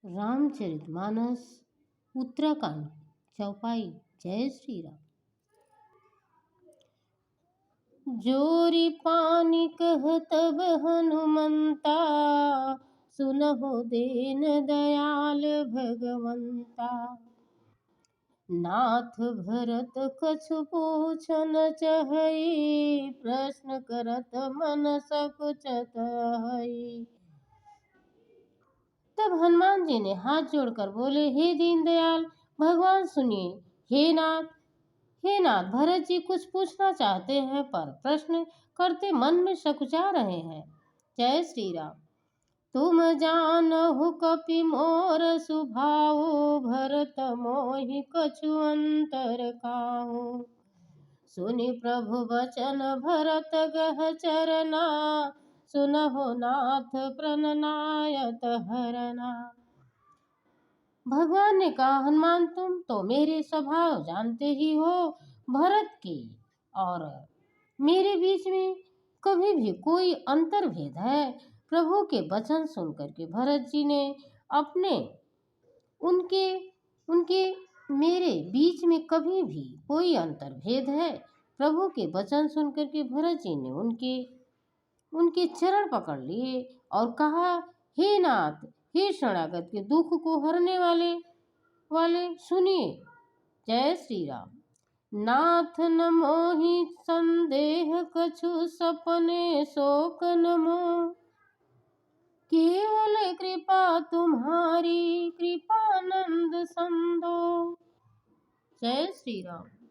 रामचरितमानस उत्तराखंड चौपाई। जय श्री राम। जोरी पानी कह तब हनुमंता, सुनहो दीन दयाल भगवंता। नाथ भरत कछु पूछन चहई, प्रश्न करत मन सकुचत हई। तब हनुमान जी ने हाथ जोड़कर बोले, हे दीनदयाल भगवान सुनिए। हे नाथ, भरत जी कुछ पूछना चाहते हैं पर प्रश्न करते मन में सकुचा रहे हैं। जय श्री राम। तुम जानहु कपि मोर सुभाऊ, भरत मोहि कछु अंतर काहू। सुनि प्रभु वचन भरत गह चरना, सुनहो नाथ प्रणनायत हरना। भगवान ने कहा, हनुमान तुम तो मेरे स्वभाव जानते ही हो। भरत के और मेरे बीच में कभी भी कोई अंतर्भेद है। प्रभु के वचन सुनकर के भरत जी ने उनके मेरे बीच में कभी भी कोई अंतर्भेद है। प्रभु के वचन सुनकर के भरत जी ने उनके चरण पकड़ लिए और कहा, हे नाथ, हे शरणागत के दुख को हरने वाले सुनिए। जय श्री राम। नाथ न मोहि संदेह कछु, सपने शोक न मोह। केवल कृपा तुम्हारी, कृपानंद संदो। जय श्री राम।